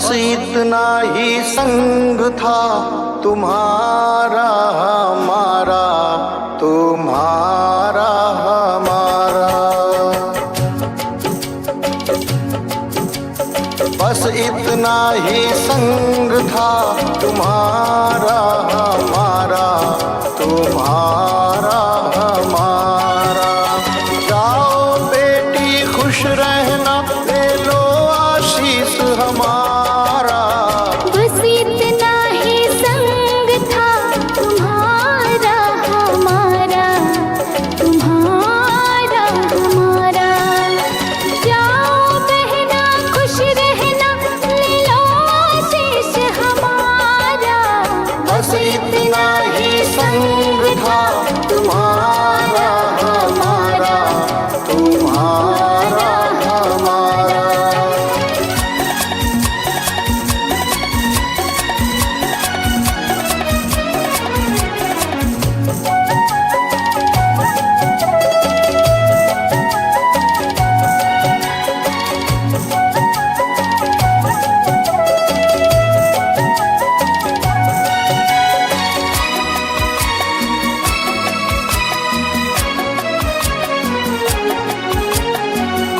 बस इतना ही संग था तुम्हारा हमारा, तुम्हारा हमारा। बस इतना ही संग था तुम्हारा हमारा, तुम्हारा हमारा। जाओ बेटी खुश रहना, ले लो आशीष हमारा। बस इतना ही संग था तुम्हारा हमारा, तुम्हारा हमारा। जाओ बहना खुश रहना, ले लो आशीष हमारा। बस इतना ही संग था तुम्हारा हमारा, तुम्हारा हमारा।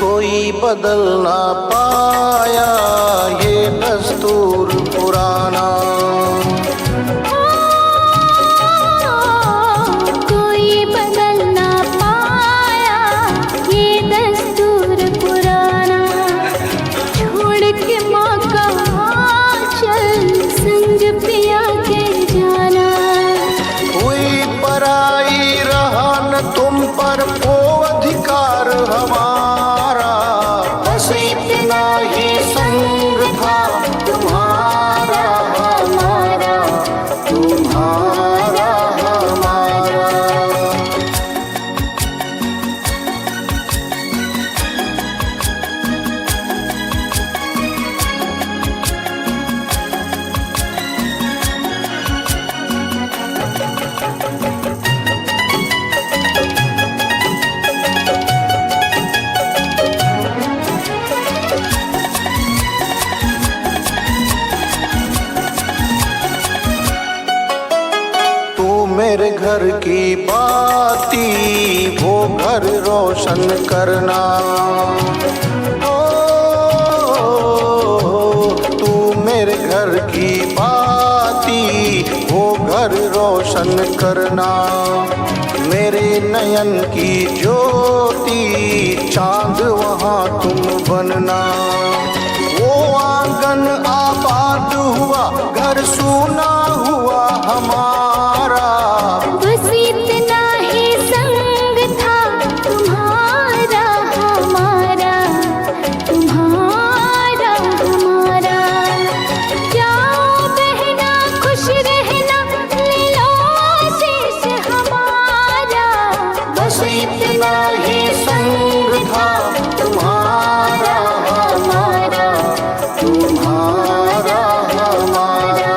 कोई बदल ना पाया ये दस्तूर पुराना। कोई बदल ना पाया ये दस्तूर पुराना। छोड़ के माँ का आंचल संग पिया के जाना। हुई पराई रहा न तुम पर वो अधिकार हमारा। बस इतना ही संग था तुम्हारा हमारा, तुम्हारा हमारा। मेरे घर की बाती वो घर रोशन करना। ओ तू मेरे घर की बाती वो घर रोशन करना। मेरे नयन की ज्योति चांद वहाँ तुम बनना। वो आंगन आबाद हुआ, घर सूना हुआ हमारा। बस इतना ही संग था तुम्हारा हमारा, तुम्हारा हमारा। जाओ बहना खुश रहना, ले लो आशीष हमारा। बस इतना ही संग था तुम्हारा हमारा, तुम्हारा हमारा।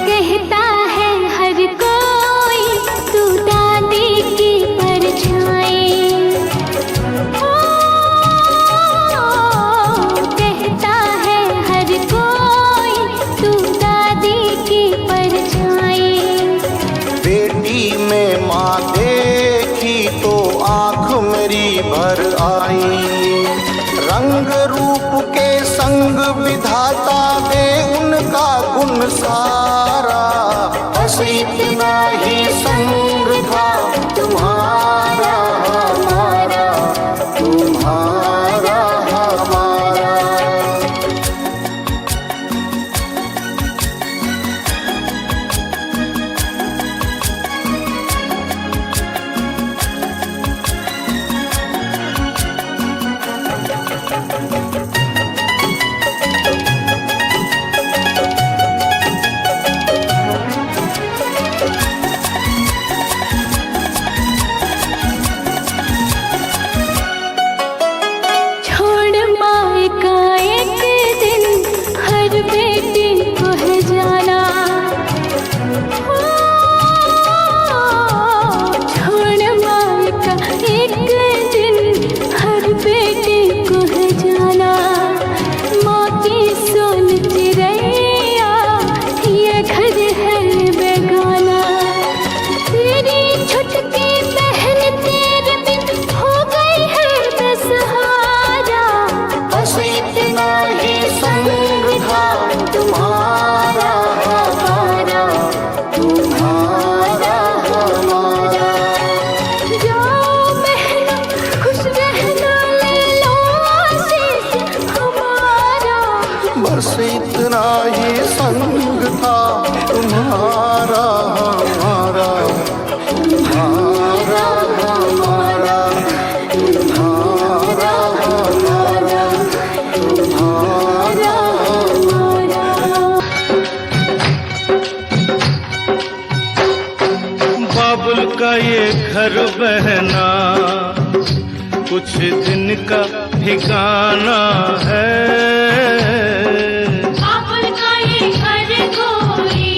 कहता है हर कोई तू दादी की परछाई। ओ कहता है हर कोई तू दादी की परछाई। बेटी में माँ देखी तो आँख मेरी भर आई। रंग रूप के संग विधाता दे उनका गुण सारा। बस इतना ही संग था तुम्हारा हमारा, तुम्हारा हमारा। तुम्हारा हमारा, तुम्हारा हमारा, तुम्हारा हमारा, तुम्हारा हमारा। बाबुल का ये घर बहना कुछ दिन का ठिकाना है। बाबुल का ये घर कोई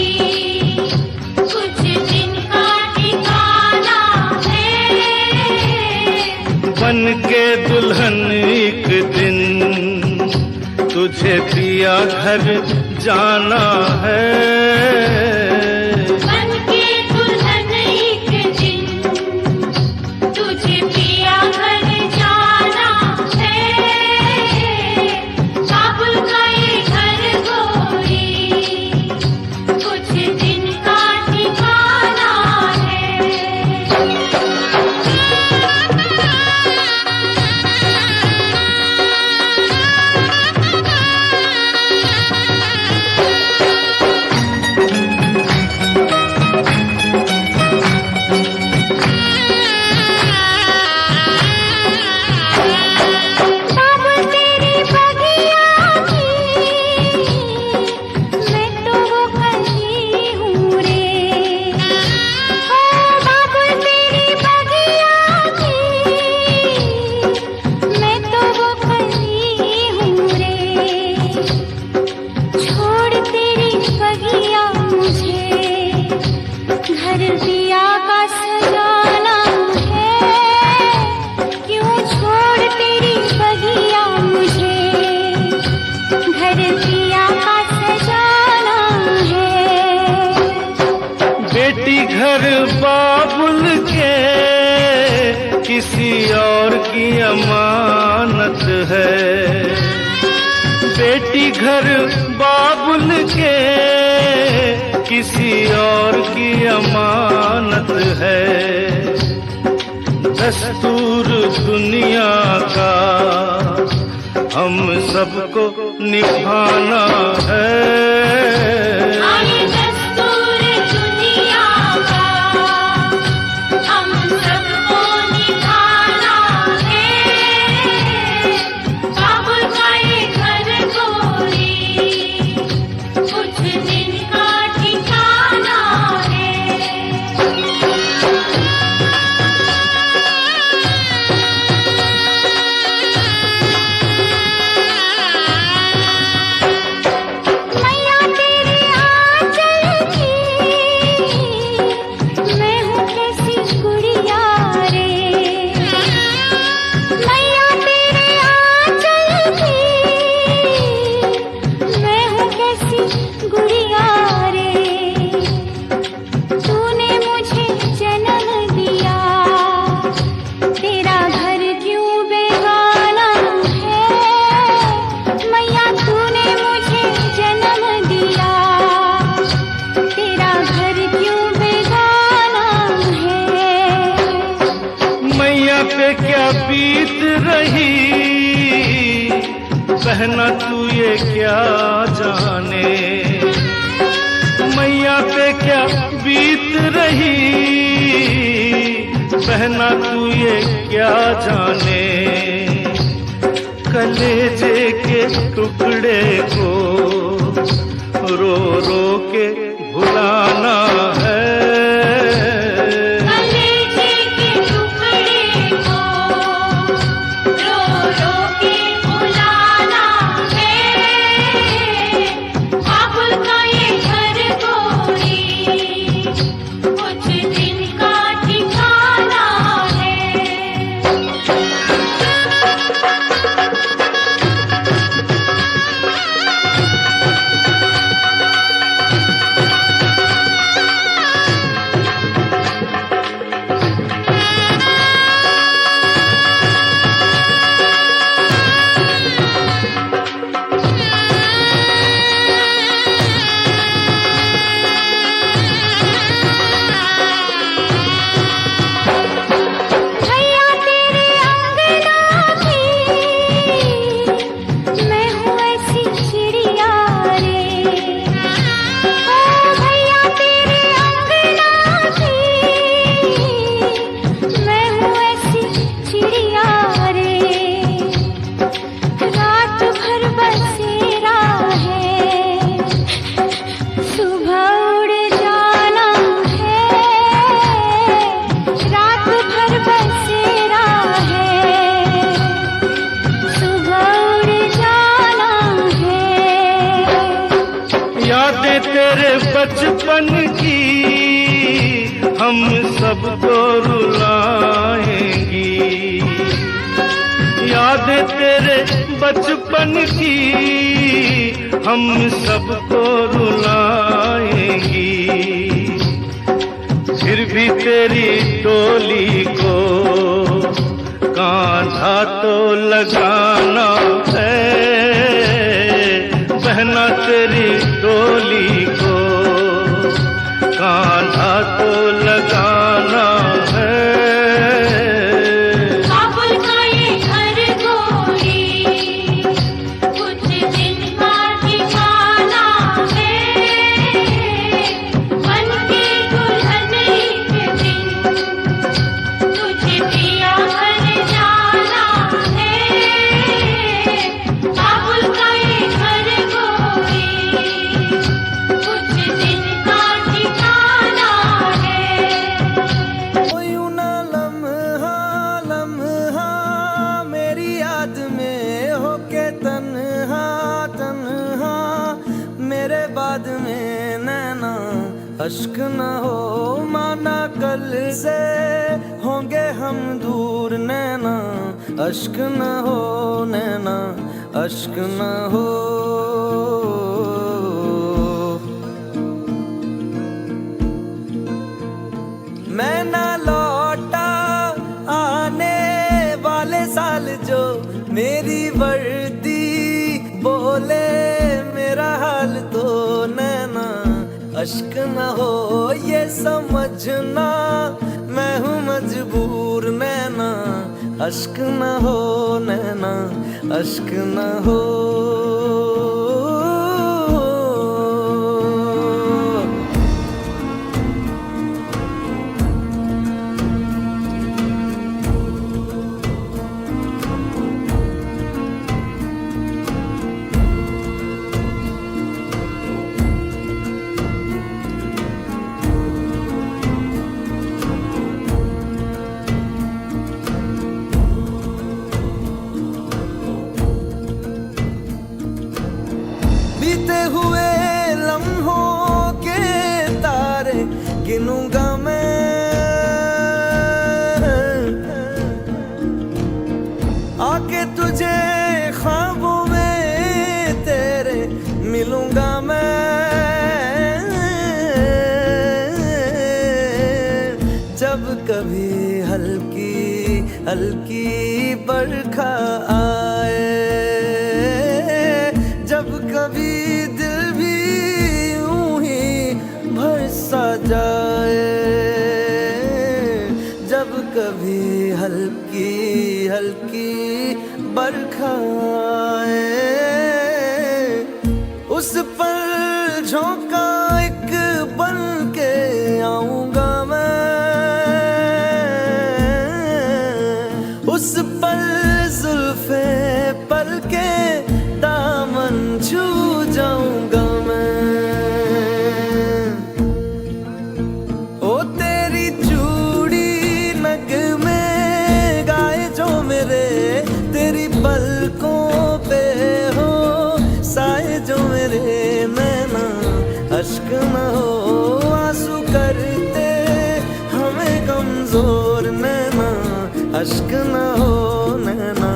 कुछ दिन का ठिकाना है। बन के दुल्हन एक दिन तुझे पिया घर जाना है। बन के दुल्हन एक दिन तुझे पिया घर जाना है। बाबुल का ये घर कोई कुछ दिन का ठिकाना है। बाबुल तेरी बगिया की मैं तो वो कली हूँ रे। ओ बाबुल तेरी बगिया की मैं तो वो कली हूँ रे। छोड़ तेरी बगिया मुझे घर दिया का सजाना है। क्यों छोड़ तेरी बगिया मुझे घर दिया का सजाना है। बेटी घर बाबुल के किसी और की अमानत है। बेटी घर बाबुल के किसी और की अमानत है। दस्तूर दुनिया का हम सबको निभाना है। आए दस्तूर दुनिया का हम सबको निभाना है। बाबुल का ये घर कोई कुछ दिन का ठिकाना है। मैया तेरे आंचल की मैं हूँ कैसी गुड़िया रे। मैया तेरे आंचल की मैं हूँ कैसी गुड़िया रे। तूने मुझे जन्म दिया तेरा घर क्यों बेगाना है। मैया तूने मुझे जन्म दिया तेरा घर क्यों बेगाना है। मैया पे क्या बीत रही बहना तू ये क्या जाने। मैया पे क्या बीत रही बहना तू ये क्या जाने। कलेजे के टुकड़े को रो रो के भुलाना है। कलेजे के टुकड़े को रो रो के बुलाना है। बाबुल का ये घर कोई कुछ दिन का ठिकाना है। बचपन की हम सबको रुलाएंगी। यादें तेरे बचपन की हम सबको रुलाएंगी। फिर भी तेरी डोली को कांधा तो लगाना है, बहना तेरी डोली को कांधा तो लगाना है। काबुल का ये घर गोरी कुछ दिन का ठिकाना है। बन के दुल्हन एक दिन तुझे पिया घर जाना है। काबुल का ये घर गोरी कुछ दिन का ठिकाना है। कोई ना लम्हा लम्हा मेरी याद में होके तन्हा तन्हा, मेरे बाद में नैना अश्क न हो माना कल से होंगे हम दूर। नैना अश्क न हो, नैना अश्क न हो। मैं ना लौटा आने वाले साल जो मेरी वर्दी बोले मेरा हाल तो नैना अश्क न हो ये समझना मैं हूँ मजबूर। नैना अश्क न हो, नैना अश्क न हो। बीते हुए लम्हों के तारे गिनूंगा मैं, आके तुझे ख्वाबों में तेरे मिलूंगा मैं। जब कभी हल्की हल्की बरखा आए, जब कभी दिल भी यूं ही भरसा जाए, जब कभी हल्की हल्की बरखा आए, उस पर झोंका एक बन के आऊंगा मैं। उस पर जुल्फे पल के दामन छू जाऊंगा मैं। ओ तेरी चूड़ी नग में गाए जो मेरे, तेरी पलकों पे हो साए जो मेरे। नैना अश्क न हो आंसू करते हमें कमजोर। नैना अश्क न हो, नैना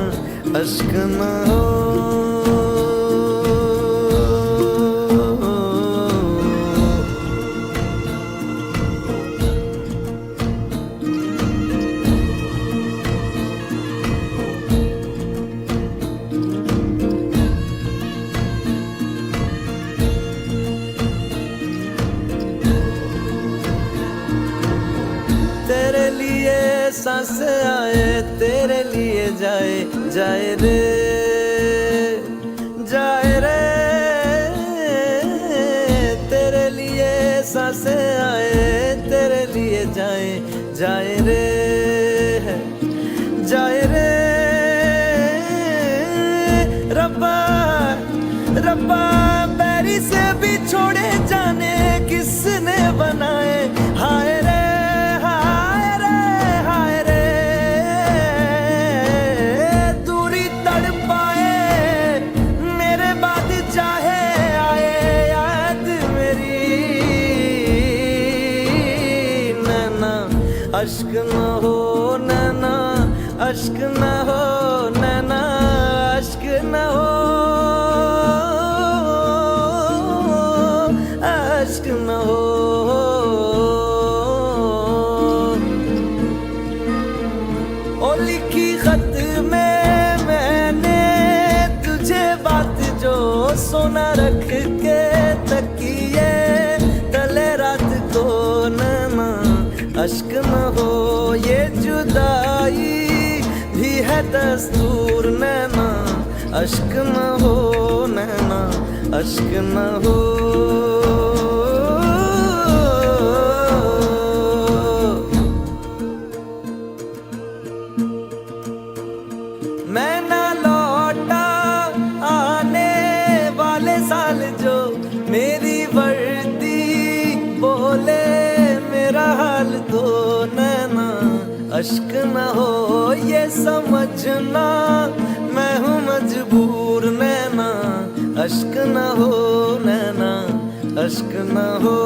अश्क न हो। तेरे लिए सांस आए, तेरे लिए जाए जाए रे, जाए रे। तेरे लिए सांस आए, तेरे लिए जाए जाए रे, जाए रे। रब्बा रब्बा बैरी से भी छोड़े जाने किसने बनाए। हाय रे अश्क न हो नैना, अश्क न हो नैना, अश्क न हो, अश्क न हो। ओ लिखी खत में मैंने तुझे बात जो सोना रख के तकिए तले रात को नैना, अश्क न हो ये जुदाई भी है दस्तूर नैना, अश्क न हो नैना, अश्क न हो। मैं ना लौटा आने वाले साल जो मेरी वर्दी बोले मेरा हाल तो नैना, अश्क न हो ये समझना मैं हूँ मजबूर नैना, अश्क न हो नैना, अश्क न हो।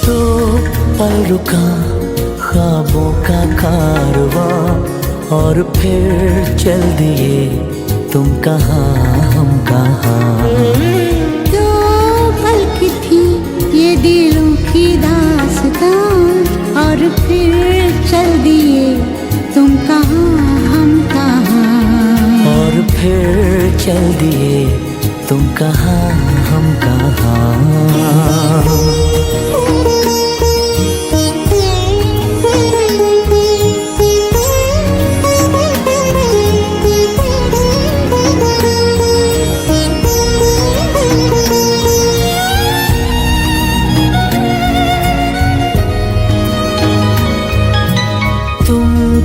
तो पल रुका ख्वाबों का कारवां और फिर चल दिए तुम कहाँ हम कहाँ। दो पल की थी ये दिलों की दास्तां और फिर चल दिए तुम कहाँ हम कहाँ। और फिर चल दिए तुम कहाँ हम कहाँ।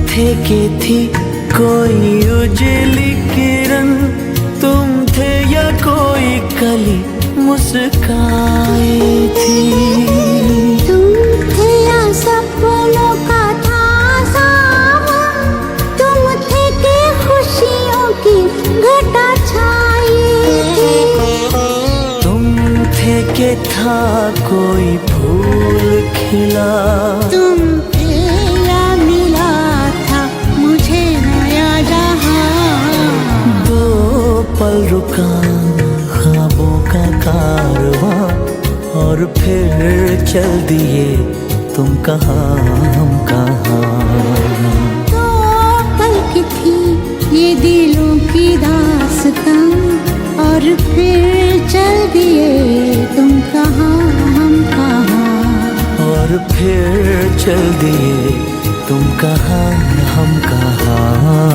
थे कि थी कोई उजली किरण, तुम थे या कोई कली मुस्काई थी। तुम थे या सपनों का था सावन, तुम थे कि खुशियों की घटा छाई थी। तुम थे कि था कोई फूल खिला, तुम पल रुका ख्वाबों का कारवां और फिर चल दिए तुम कहाँ हम कहाँ। तो पल की थी ये दिलों की दास्तां और फिर चल दिए तुम कहाँ हम कहाँ। और फिर चल दिए तुम कहाँ हम कहाँ।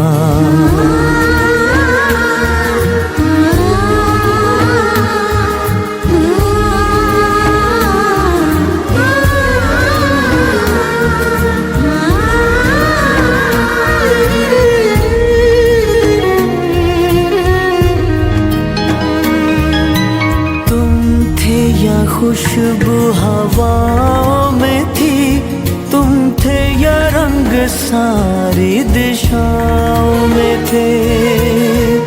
खुशबू हवाओं में थी, तुम थे या रंग सारी दिशाओं में थे।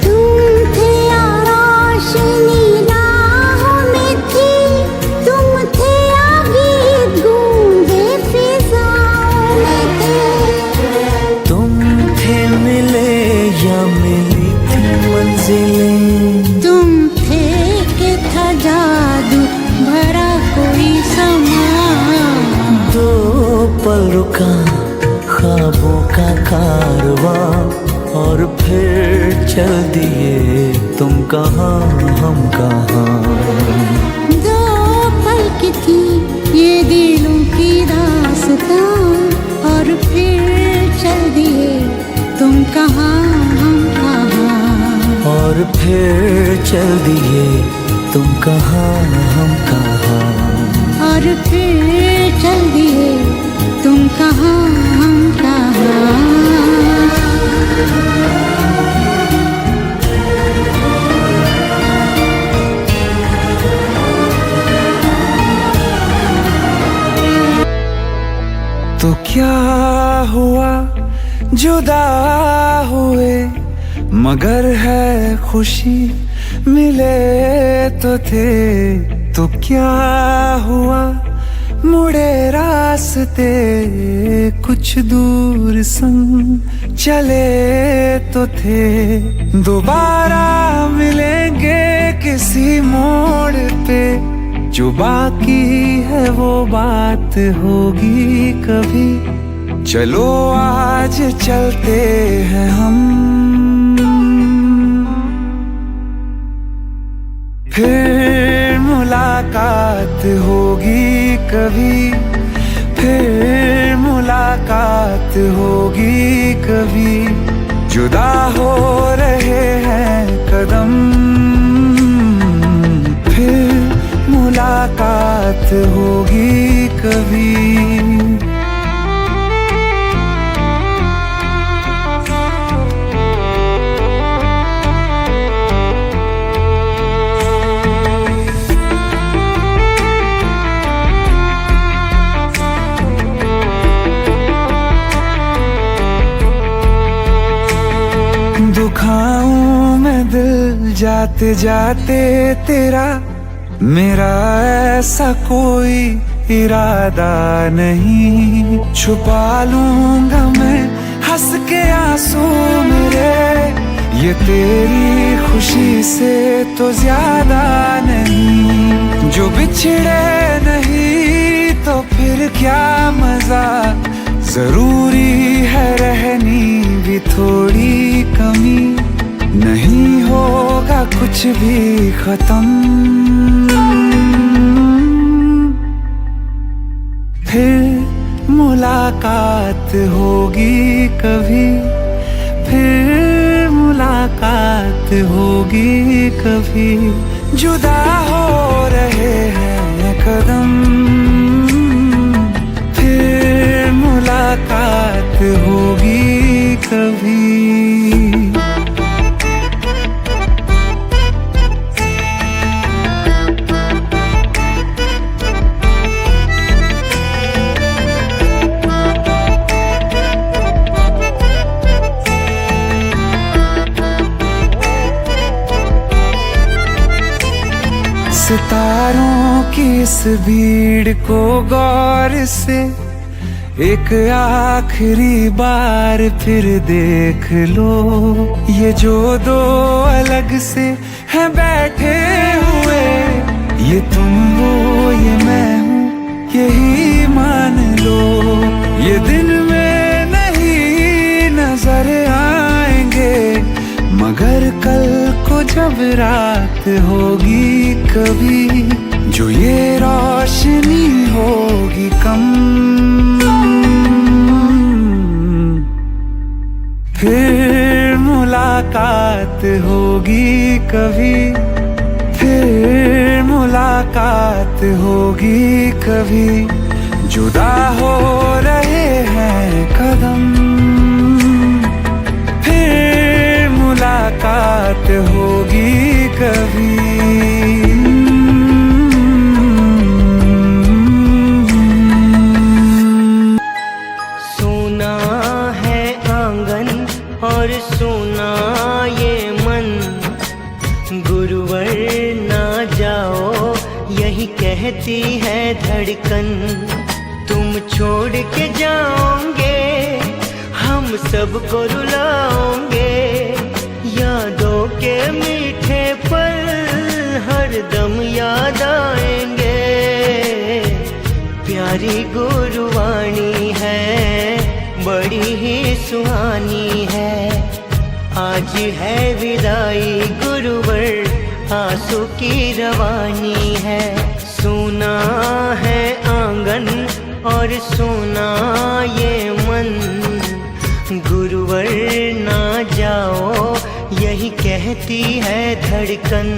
तुम थे या रोशनी राहों में थी, तुम थे या गीत गूंजे फिजाओं में थे। तुम थे मिले या मिली थी मंजिलें, तुम थे कि था जादू भरा कोई समा। दो पल रुका ख्वाबों का कारवां और फिर चल दिए तुम कहाँ हम कहाँ। दो पल की थी ये दिलों की दास्तां और फिर चल दिए तुम कहाँ हम कहाँ। और फिर चल दिए तुम कहाँ हम कहाँ। और फिर चल दिए तुम कहाँ हम कहाँ। तो क्या हुआ जुदा हुए मगर है खुशी मिले तो थे, तो क्या हुआ मुड़े रास्ते, कुछ दूर संग चले तो थे। दोबारा मिलेंगे किसी मोड़ पे, जो बाकी है वो बात होगी कभी। चलो आज चलते हैं हम, फिर मुलाकात होगी कभी, फिर मुलाकात होगी कभी। जुदा हो रहे हैं कदम, फिर मुलाकात होगी कभी। दुखाऊं मैं दिल जाते जाते तेरा, मेरा ऐसा कोई इरादा नहीं। छुपा लूंगा मैं हंस के आंसू मेरे, ये तेरी खुशी से तो ज्यादा नहीं। जो बिछड़े नहीं तो फिर क्या मजा, जरूरी है रहनी भी थोड़ी कमी। नहीं होगा कुछ भी खत्म, फिर मुलाकात होगी कभी, फिर मुलाकात होगी कभी। जुदा हो रहे हैं कदम, फिर मुलाकात होगी कभी। सितारों की इस भीड़ को गौर से एक आखिरी बार फिर देख लो। ये जो दो अलग से हैं बैठे हुए, ये तुम हो ये मैं हूँ यही मान लो। ये दिन में नहीं नजर आएंगे, मगर कल को जब रात होगी कभी, जो ये रोशनी होगी कम, फिर मुलाकात होगी कभी, फिर मुलाकात होगी कभी। जुदा हो रहे हैं कदम, फिर मुलाकात होगी कभी। सुना है आंगन और सुना ये मन, गुरुवर ना जाओ यही कहती है धड़कन। तुम छोड़ के जाओगे हम सबको रुलाओगे, यादों के मीठे पल हरदम याद आएंगे। प्यारी गुरुवाणी है बड़ी ही सुहानी है, आज है विदाई गुरुवर आंसू की रवानी है। सुना है आंगन और सुना ये मन, गुरुवर ना जाओ यही कहती है धड़कन।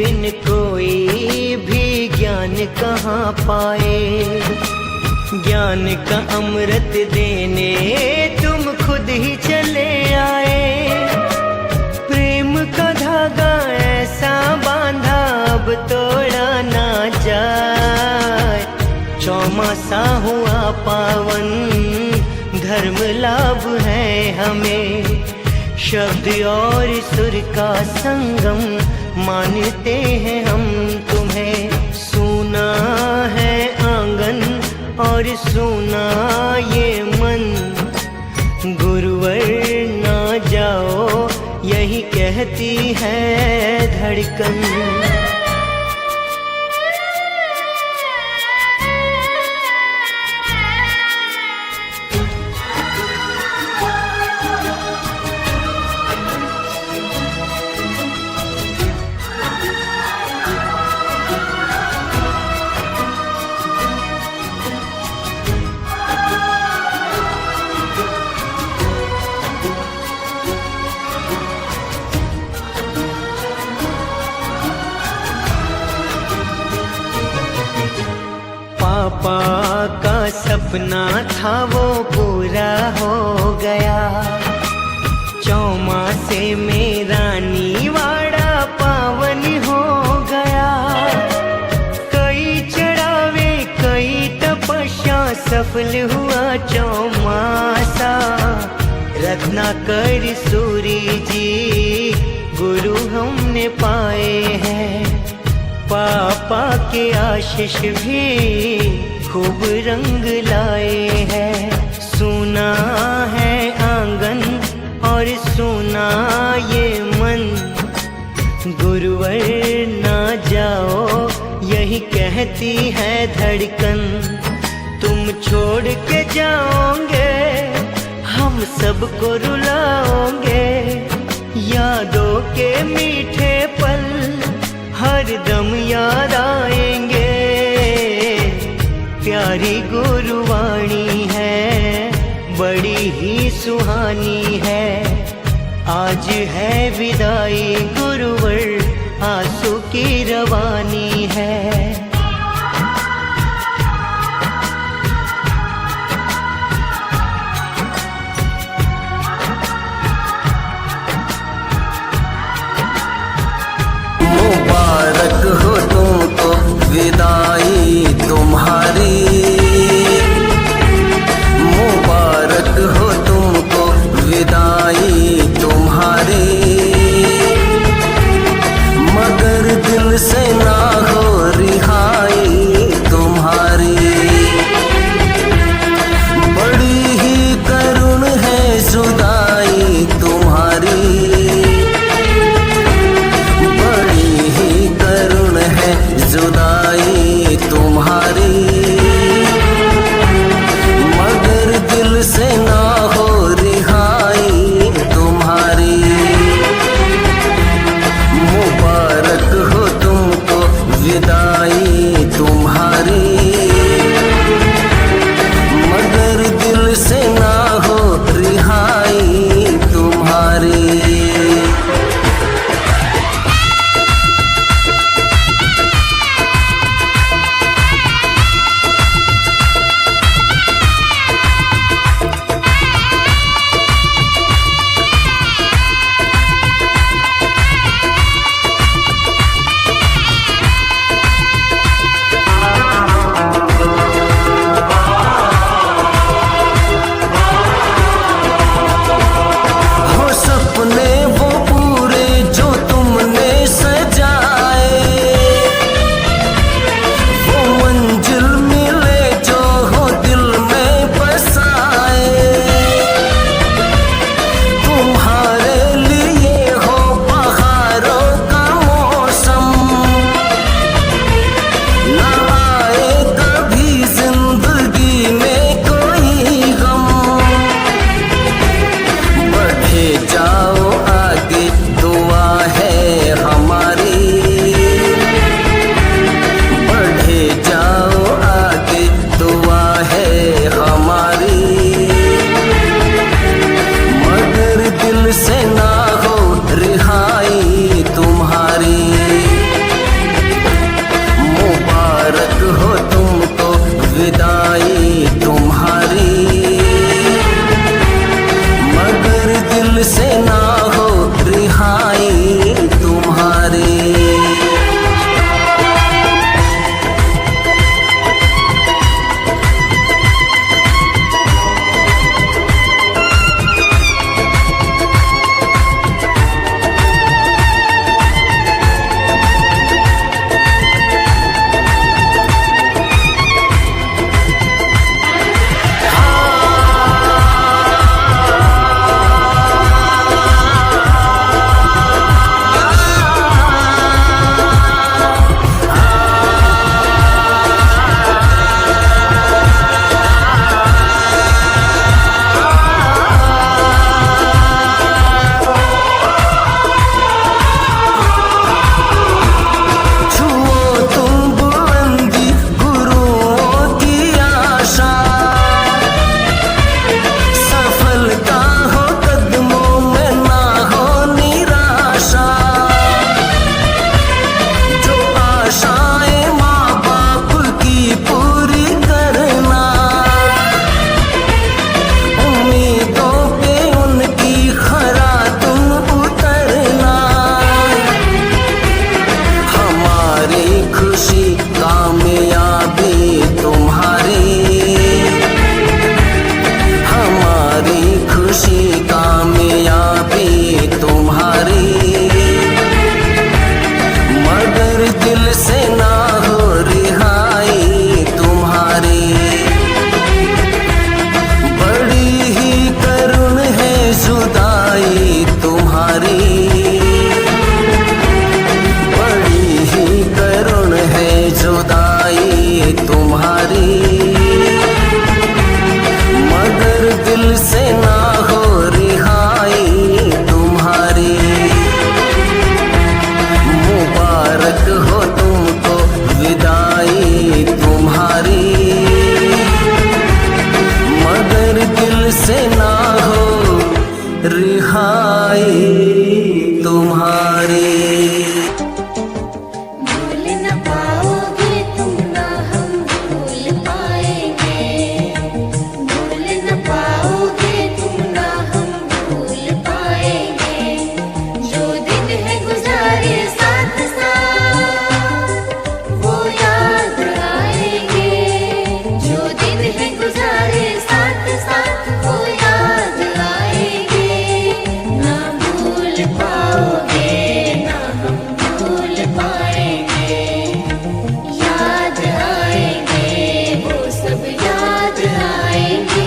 बिन कोई भी ज्ञान कहाँ पाए। ज्ञान का अमृत देने तुम खुद ही चले आए। प्रेम का धागा ऐसा बांधा अब तोड़ा ना जाए। चौमासा हुआ पावन धर्म लाभ है हमें। शब्द और सुर का संगम मानते हैं हम तुम्हें। सुना है आंगन और सुना ये मन, गुरुवर ना जाओ यही कहती है धड़कन। पापा का सपना था वो पूरा हो गया। चौमासे में रानीवाड़ा पावन हो गया। कई चढ़ावे कई तपस्या सफल हुआ चौमासा। रत्नाकर सूरी जी गुरु हमने पाए हैं। पापा के आशीष भी खूब रंग लाए हैं। सुना है आंगन और सुना ये मन, गुरुवर ना जाओ यही कहती है धड़कन। तुम छोड़ के जाओगे हम सबको रुलाओगे। यादों के मीठे पल हर दम याद आएंगे। प्यारी गुरुवाणी है बड़ी ही सुहानी है। आज है विदाई गुरुवर आंसू की रवानी है। मुबारक हो तुमको विदाई तुम्हारी। मुबारक हो तुमको विदाई तुम्हारी। मगर दिल से ना हो रही भूल पाओगे ना हम भूल पाएंगे, याद आएंगे वो सब याद आएंगे।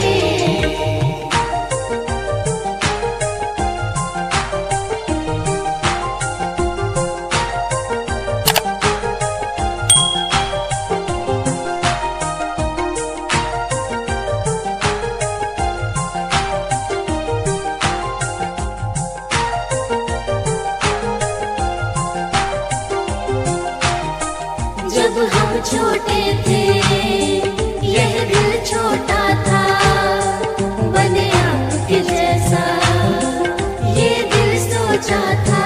जब हम छोटे थे यह दिल छोटा था, बने आपके जैसा ये दिल सोचा था।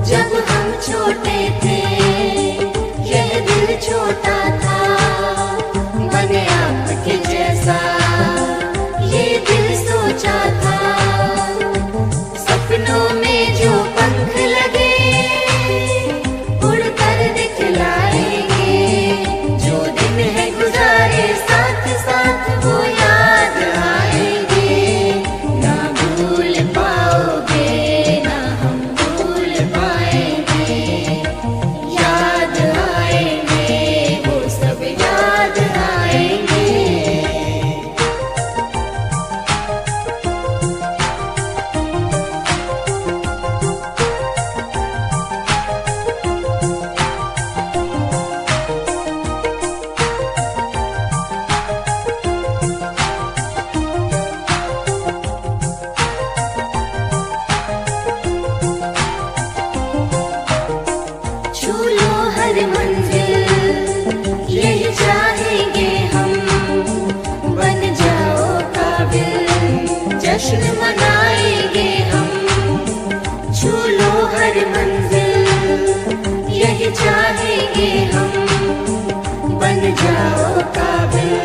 जब हम छोटे थे यह दिल छोटा था, बने आपके जैसा ये दिल सोचा था। सपनों में जो पंख लगे उड़कर दिखलाएंगे, जो दिन है गुजारे साथ साथ वो याद आएंगे। ना भूल पाओगे ना हम भूल पाएंगे, याद आएंगे वो सब याद आएंगे। छू लो हर मंजिल यही चाहेंगे हम, बन जाओ काबिल जश्न मनाएंगे हम। छू लो हर मंजिल यही चाहेंगे हम, बन जाओ काबिल